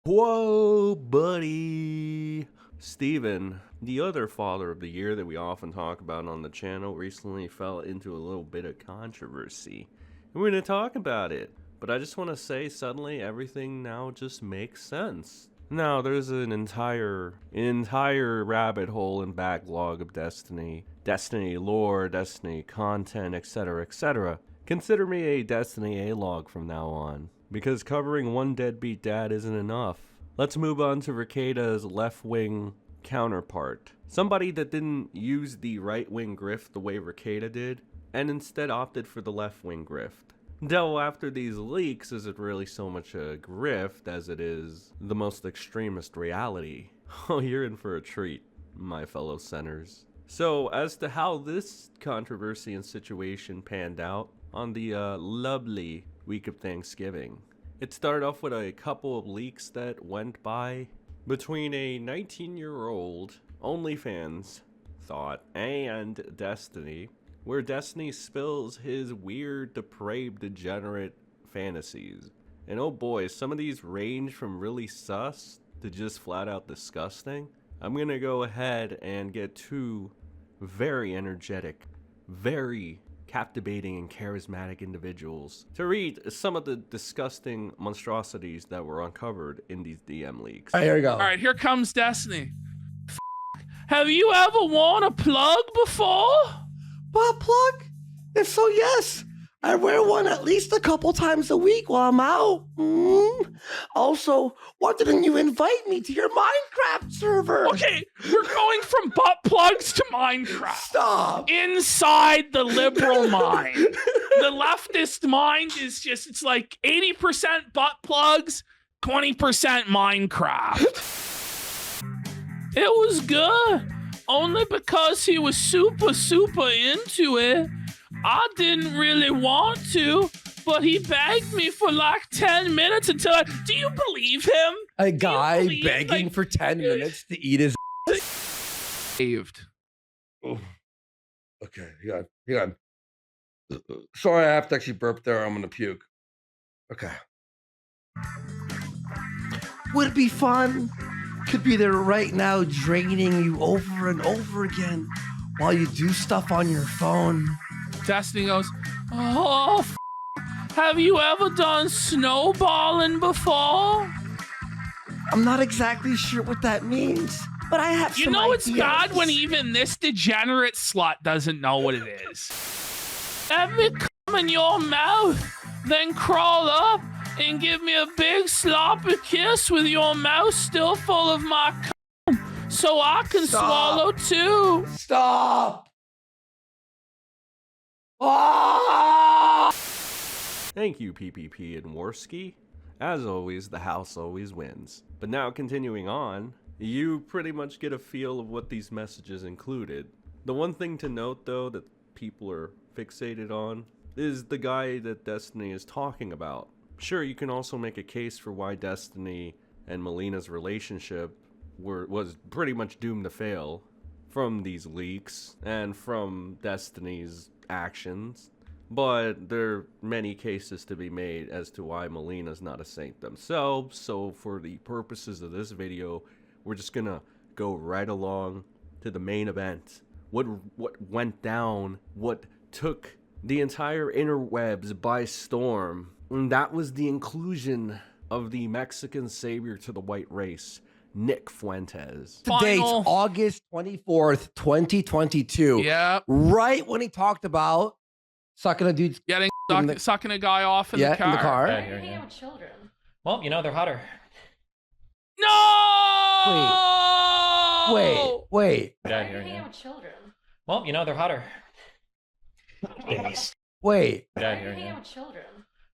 Whoa, buddy. Steven, the other father of the year that we often talk about on the channel, recently fell into a little bit of controversy. And we're going to talk about it. But I just want to say, suddenly, everything now just makes sense. Now, there's an entire rabbit hole and backlog of Destiny lore, Destiny content, etc., etc. Consider me a Destiny A-log from now on, because covering one deadbeat dad isn't enough. Let's move on to Rekeda's left-wing counterpart. Somebody that didn't use the right-wing grift the way Rekeda did, and instead opted for the left-wing grift. Though after these leaks, is it really so much a grift as it is the most extremist reality? Oh, you're in for a treat, my fellow Seners. So, as to how this controversy and situation panned out on the lovely week of Thanksgiving. It started off with a couple of leaks that went by between a 19-year-old OnlyFans thought and Destiny, where Destiny spills his weird, depraved, degenerate fantasies. And oh boy, some of these range from really sus to just flat out disgusting. I'm gonna go ahead and get two very energetic, very captivating and charismatic individuals to read some of the disgusting monstrosities that were uncovered in these DM leaks. All right, here we go. All right, here comes Destiny. Have you ever worn a plug before? Butt plug? If so, yes. I wear one at least a couple times a week while I'm out. Also, why didn't you invite me to your Minecraft server? Okay, we're going from butt plugs to Minecraft. Stop. Inside the liberal mind. The leftist mind is just, it's like 80% butt plugs, 20% Minecraft. It was good. Only because he was super into it. I didn't really want to, but he begged me for like 10 minutes until I... Do you believe him? A guy begging for 10 minutes to eat his... Saved. Oh. Okay, hang on. Sorry, I have to actually burp there or I'm gonna puke. Okay. Would it be fun? Could be there right now draining you over and over again while you do stuff on your phone. Destiny goes, oh, have you ever done snowballing before? I'm not exactly sure what that means, but I have some You know it's ideas. bad when even this degenerate slut doesn't know what it is. Let me come in your mouth, then crawl up and give me a big sloppy kiss with your mouth still full of my cum so I can swallow too. Stop! Ah! Thank you, PPP and Worski. As always, the house always wins. But now, continuing on, you pretty much get a feel of what these messages included. The one thing to note, though, that people are fixated on is the guy that Destiny is talking about. Sure, you can also make a case for why Destiny and Melina's relationship was pretty much doomed to fail from these leaks and from Destiny's actions, but there are many cases to be made as to why Melina's not a saint themselves. So for the purposes of this video, we're just gonna go right along to the main event. What went down, what took the entire interwebs by storm. And that was the inclusion of the Mexican savior to the white race, Nick Fuentes. Today's August 24th, 2022. Yeah. Right when he talked about sucking a dude's... Sucking a guy off in the car. In the car. Why are you hanging out with children? Well, you know, they're hotter. No! Wait. Why are you hanging out with children? Well, you know, they're hotter. Babies. Wait. Why are you hanging out with children?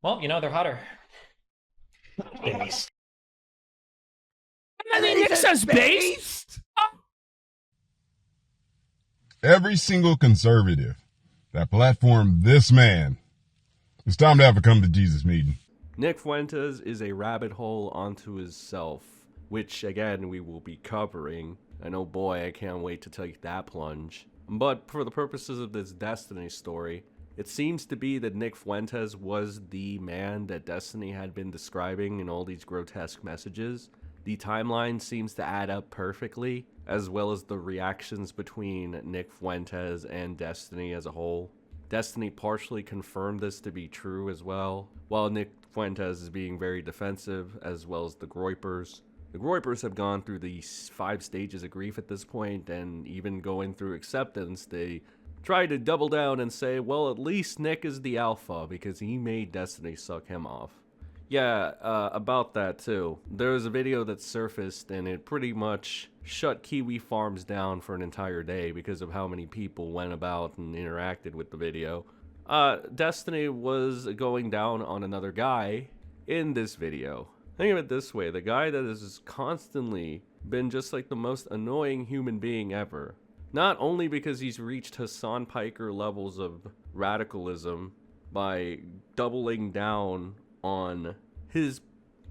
Well, you know, they're hotter. Babies. And then Nick says based? Every single conservative that platformed this man, it's time to have a come to Jesus meeting. Nick Fuentes is a rabbit hole onto himself, which again we will be covering. And oh boy, I can't wait to take that plunge. But for the purposes of this Destiny story, It seems to be that Nick Fuentes was the man that Destiny had been describing in all these grotesque messages. The timeline seems to add up perfectly, as well as the reactions between Nick Fuentes and Destiny as a whole. Destiny partially confirmed this to be true as well, while Nick Fuentes is being very defensive, as well as the Groypers. The Groypers have gone through the 5 stages of grief at this point, and even going through acceptance, they try to double down and say, well, at least Nick is the alpha because he made Destiny suck him off. Yeah, about that too. There was a video that surfaced and it pretty much shut kiwifarms down for an entire day because of how many people went about and interacted with the video. Destiny was going down on another guy in this video. Think of it this way, the guy that has constantly been just like the most annoying human being ever. Not only because he's reached Hassan Piker levels of radicalism by doubling down on his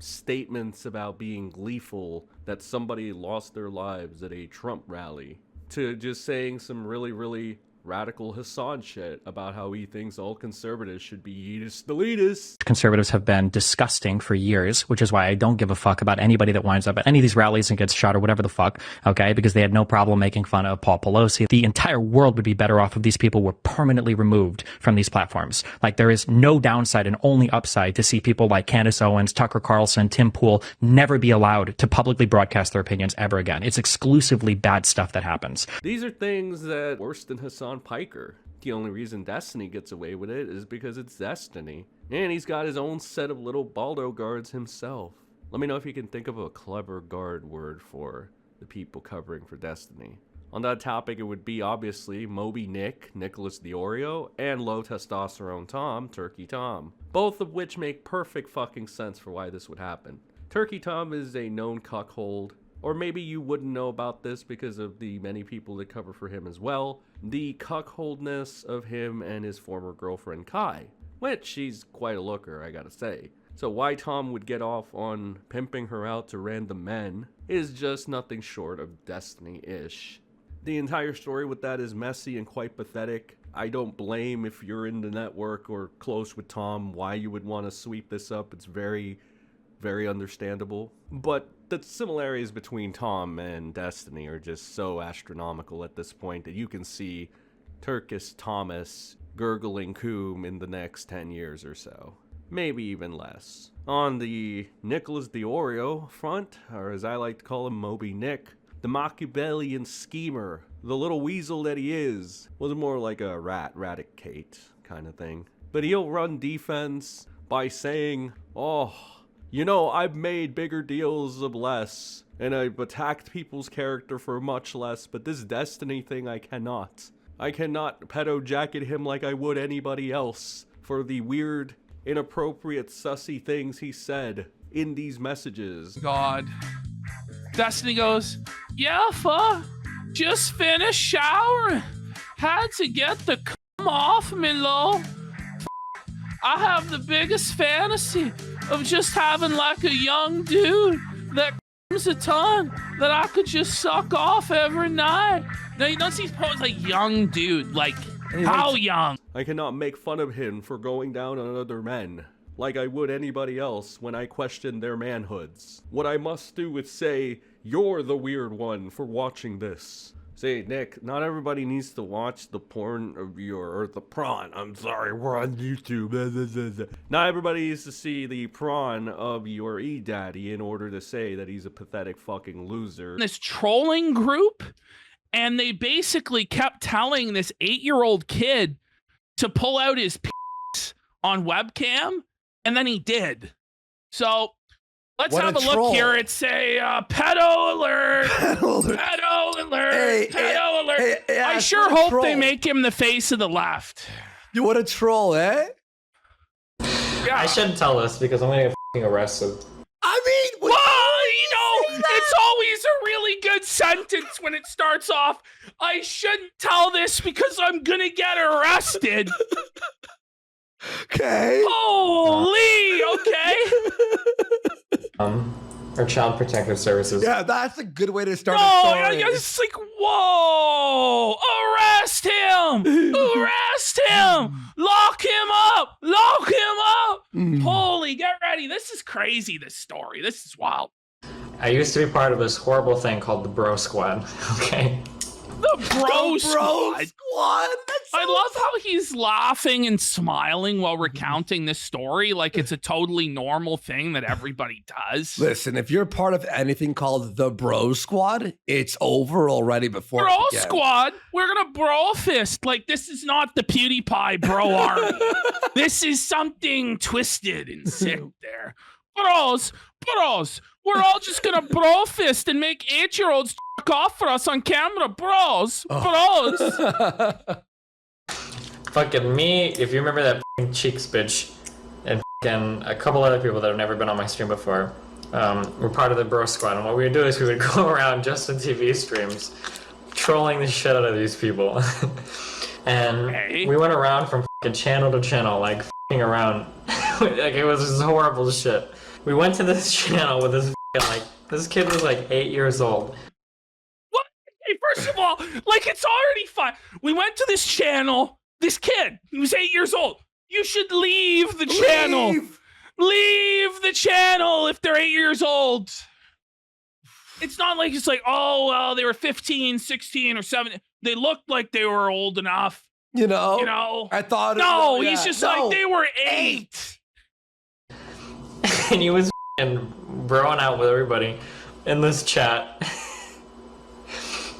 statements about being gleeful that somebody lost their lives at a Trump rally, to just saying some really radical Hassan shit about how he thinks all conservatives should be elitists. Conservatives have been disgusting for years, which is why I don't give a fuck about anybody that winds up at any of these rallies and gets shot or whatever the fuck, okay? Because they had no problem making fun of Paul Pelosi. The entire world would be better off if these people were permanently removed from these platforms. Like, there is no downside and only upside to see people like Candace Owens, Tucker Carlson, Tim Pool never be allowed to publicly broadcast their opinions ever again. It's exclusively bad stuff that happens. These are things that worse than Hassan Piker. The only reason Destiny gets away with it is because it's Destiny. And he's got his own set of little Baldo guards himself. Let me know if you can think of a clever guard word for the people covering for Destiny. On that topic, it would be obviously Moby Nick, Nicholas Deorio, and low testosterone Tom, Turkey Tom. Both of which make perfect fucking sense for why this would happen. Turkey Tom is a known cuckold. Or maybe you wouldn't know about this because of the many people that cover for him as well. The cuckoldness of him and his former girlfriend Kai, which she's quite a looker, I gotta say. So why Tom would get off on pimping her out to random men is just nothing short of Destiny-ish. The entire story with that is messy and quite pathetic. I don't blame if you're in the network or close with Tom why you would want to sweep this up. It's very understandable. But the similarities between Tom and Destiny are just so astronomical at this point that you can see Turkish Thomas gurgling Coom in the next 10 years or so. Maybe even less. On the Nicholas Deorio front, or as I like to call him, Moby Nick, the Machiavellian schemer, the little weasel that he is, was more like a Raticate kind of thing. But he'll run defense by saying, oh, you know, I've made bigger deals of less, and I've attacked people's character for much less, but this Destiny thing I cannot. I cannot pedo jacket him like I would anybody else for the weird, inappropriate, sussy things he said in these messages. God. Destiny goes, yeah, just finished showering. Had to get the cum off me, lol. I have the biggest fantasy of just having like a young dude that comes a ton that I could just suck off every night. Now you don't see his pose like young dude, like how young? I cannot make fun of him for going down on other men like I would anybody else when I question their manhoods. What I must do is say, you're the weird one for watching this. Say, Nick, not everybody needs to watch the porn of or the prawn. I'm sorry, we're on YouTube. Not everybody needs to see the prawn of your E-Daddy in order to say that he's a pathetic fucking loser. This trolling group, and they basically kept telling this 8-year-old kid to pull out his penis on webcam, and then he did. So let's have a look here. It's a pedo alert. Pedo alert. Pedo alert. I sure hope they make him the face of the left. You what a troll, eh? Yeah. I shouldn't tell this because I'm gonna get f***ing arrested. I mean, Well, you know, it's always a really good sentence when it starts off, I shouldn't tell this because I'm gonna get arrested. okay. Holy, okay. Or Child Protective Services. Yeah, that's a good way to start a No, story. it's like, whoa! Arrest him! Arrest him! Lock him up! Lock him up! Holy, get ready. This is crazy, this story. This is wild. I used to be part of this horrible thing called the Bro Squad, okay? The bro Bro squad. squad. That's I love how he's laughing and smiling while recounting this story like it's a totally normal thing that everybody does. Listen, if you're part of anything called the Bro Squad, it's over already before Bro it began. squad, we're gonna bro fist. Like, this is not the PewDiePie bro army. This is something twisted and sick there. Bros, we're all just gonna bro fist and make 8-year-olds jerk off for us on camera. Bros. Fucking me, if you remember that fucking Cheeks bitch, and fucking a couple other people that have never been on my stream before, we're part of the Bro Squad, and what we would do is we would go around Justin TV streams, trolling the shit out of these people. And we went around from fucking channel to channel, like fucking around. Like, it was just horrible shit. We went to this channel with this fucking, like, this kid was like 8 years old. What? Hey, first of all, like, it's already fine. We went to this channel. This kid, he was 8 years old. You should leave the channel. Leave the channel if they're 8 years old. It's not like it's like, oh, well, they were 15, 16, or 17. They looked like they were old enough. You know? I thought. No, he's just like, they were 8. And he was fucking broing out with everybody in this chat.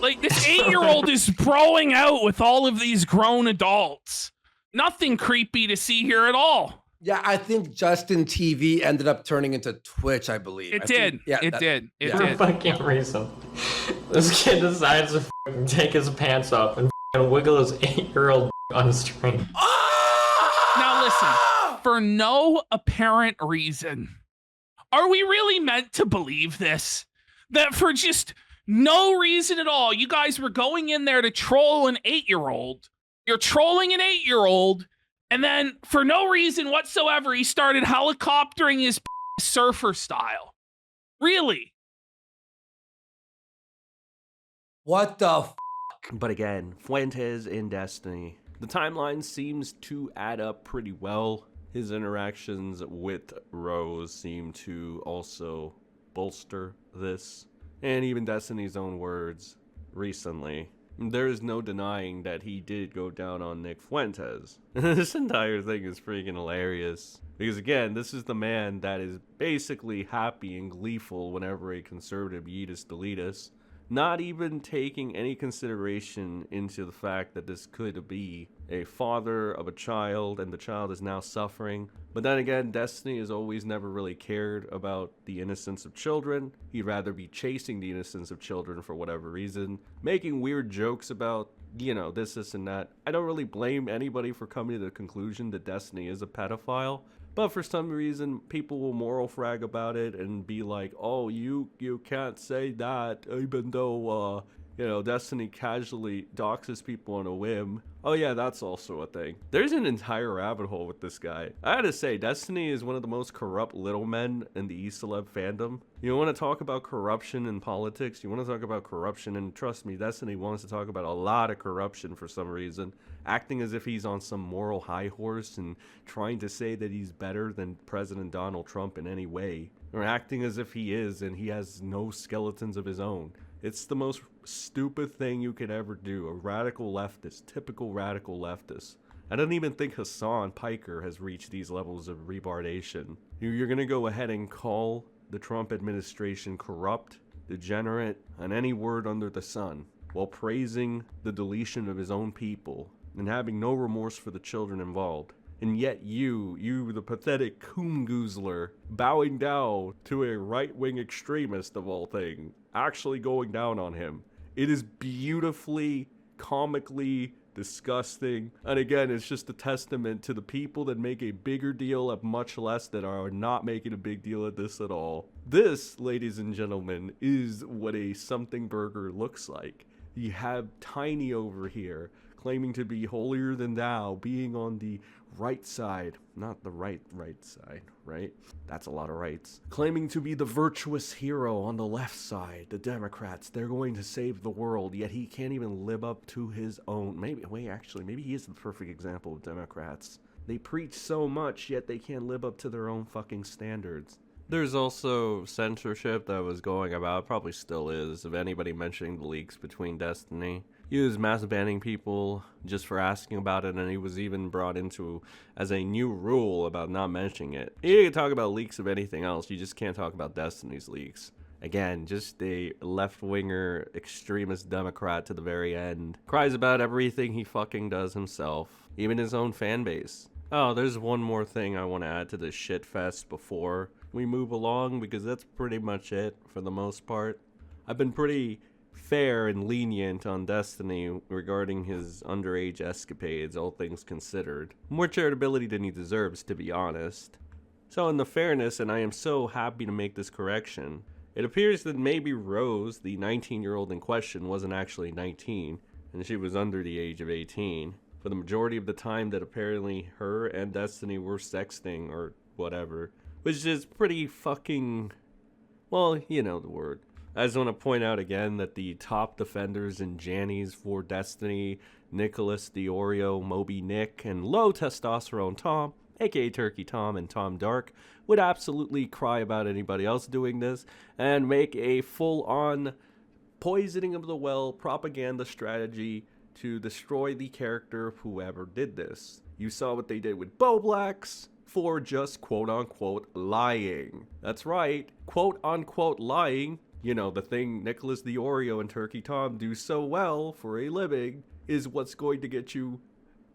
Like, this 8-year-old is broing out with all of these grown adults. Nothing creepy to see here at all. Yeah, I think Justin TV ended up turning into Twitch, I believe. It did. It did. For fucking reason. This kid decides to fucking take his pants off and fucking wiggle his 8-year-old on the stream. Now listen, for no apparent reason, are we really meant to believe this? That for just no reason at all, you guys were going in there to troll an 8-year-old. You're trolling an 8-year-old, and then for no reason whatsoever, he started helicoptering his surfer style. Really? What the f? But again, Fuentes in Destiny. The timeline seems to add up pretty well. His interactions with Rose seem to also bolster this. And even Destiny's own words recently. There is no denying that he did go down on Nick Fuentes. This entire thing is freaking hilarious. Because again, this is the man that is basically happy and gleeful whenever a conservative yeetus deletus. Not even taking any consideration into the fact that this could be a father of a child and the child is now suffering. But then again, Destiny has always never really cared about the innocence of children. He'd rather be chasing the innocence of children for whatever reason. Making weird jokes about, you know, this and that. I don't really blame anybody for coming to the conclusion that Destiny is a pedophile. But for some reason, people will moral frag about it and be like, oh, you can't say that, even though, you know, Destiny casually doxes people on a whim. Oh yeah, that's also a thing. There's an entire rabbit hole with this guy. I gotta say, Destiny is one of the most corrupt little men in the E-Celeb fandom. You want to talk about corruption in politics? You want to talk about corruption? And trust me, Destiny wants to talk about a lot of corruption for some reason. Acting as if he's on some moral high horse and trying to say that he's better than President Donald Trump in any way. Or acting as if he is and he has no skeletons of his own. It's the most stupid thing you could ever do. A radical leftist, typical radical leftist. I don't even think Hasan Piker has reached these levels of rebardation. You're gonna go ahead and call the Trump administration corrupt, degenerate, and any word under the sun, while praising the deletion of his own people and having no remorse for the children involved. And yet you, the pathetic coongoozler, bowing down to a right-wing extremist of all things, actually going down on him. It is beautifully, comically disgusting. And again, it's just a testament to the people that make a bigger deal of much less that are not making a big deal of this at all. This, ladies and gentlemen, is what a something burger looks like. You have Tiny over here, claiming to be holier than thou, being on the right side, not the right side, right? That's a lot of rights. Claiming to be the virtuous hero on the left side, the Democrats, they're going to save the world, yet he can't even live up to his own. Maybe he is the perfect example of Democrats. They preach so much, yet they can't live up to their own fucking standards. There's also censorship that was going about, probably still is, of anybody mentioning the leaks between Destiny. He was mass banning people just for asking about it, and he was even brought into as a new rule about not mentioning it. You can talk about leaks of anything else, you just can't talk about Destiny's leaks. Again, just a left-winger extremist Democrat to the very end. Cries about everything he fucking does himself, even his own fan base. Oh, there's one more thing I want to add to this shitfest before we move along, because that's pretty much it for the most part. I've been pretty fair and lenient on Destiny regarding his underage escapades, all things considered. More charitability than he deserves, to be honest. So in the fairness, and I am so happy to make this correction, it appears that maybe Rose, the 19-year-old in question, wasn't actually 19, and she was under the age of 18. For the majority of the time that apparently her and Destiny were sexting or whatever, which is pretty fucking, well, you know the word. I just want to point out again that the top defenders and Jannies for Destiny, Nicholas Deorio, Moby Nick, and low testosterone Tom, aka Turkey Tom and Tom Dark, would absolutely cry about anybody else doing this and make a full-on poisoning of the well propaganda strategy to destroy the character of whoever did this. You saw what they did with Bowblacks for just quote-unquote lying. That's right, quote-unquote lying. You know, the thing Nicholas Deorio and Turkey Tom do so well for a living is what's going to get you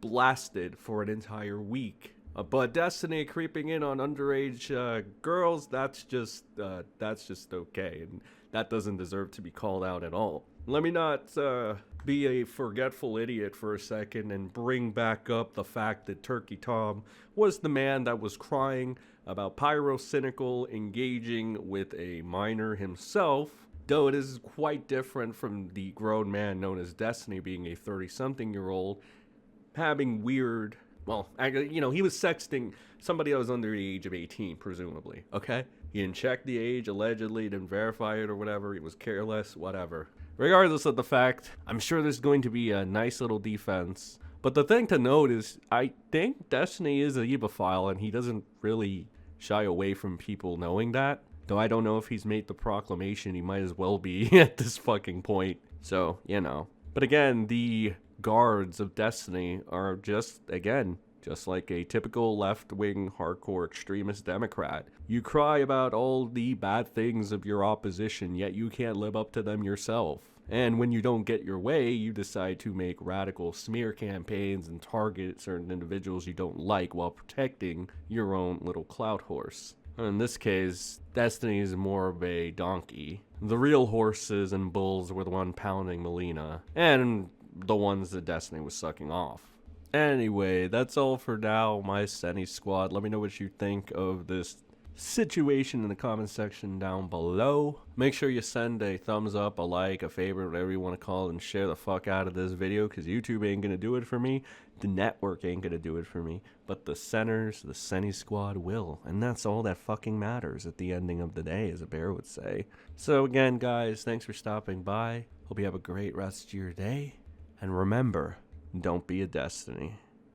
blasted for an entire week. But Destiny creeping in on underage girls, that's just okay, and that doesn't deserve to be called out at all. Let me not be a forgetful idiot for a second and bring back up the fact that Turkey Tom was the man that was crying about pyrocynical engaging with a minor himself, though it is quite different from the grown man known as Destiny being a 30-something-year-old having weird, well, you know, he was sexting somebody that was under the age of 18, presumably, okay? He didn't check the age, allegedly, didn't verify it or whatever, he was careless, whatever. Regardless of the fact, I'm sure there's going to be a nice little defense. But the thing to note is, I think Destiny is a evophile, and he doesn't really shy away from people knowing that. Though I don't know if he's made the proclamation, he might as well be at this fucking point. So, you know. But again, the guards of Destiny are just like a typical left-wing hardcore extremist Democrat. You cry about all the bad things of your opposition, yet you can't live up to them yourself. And when you don't get your way, you decide to make radical smear campaigns and target certain individuals you don't like while protecting your own little clout horse. In this case, Destiny is more of a donkey. The real horses and bulls were the one pounding Melina, and the ones that Destiny was sucking off. Anyway, that's all for now, my SEN squad. Let me know what you think of this situation in the comment section down below. Make sure you send a thumbs up, a like, a favorite, whatever you want to call it, and share the fuck out of this video, because YouTube ain't gonna do it for me, the network ain't gonna do it for me, but the centers, the SEN squad will, and that's all that fucking matters at the ending of the day, as a bear would say. So again, guys, thanks for stopping by. Hope you have a great rest of your day, and remember, don't be a Destiny.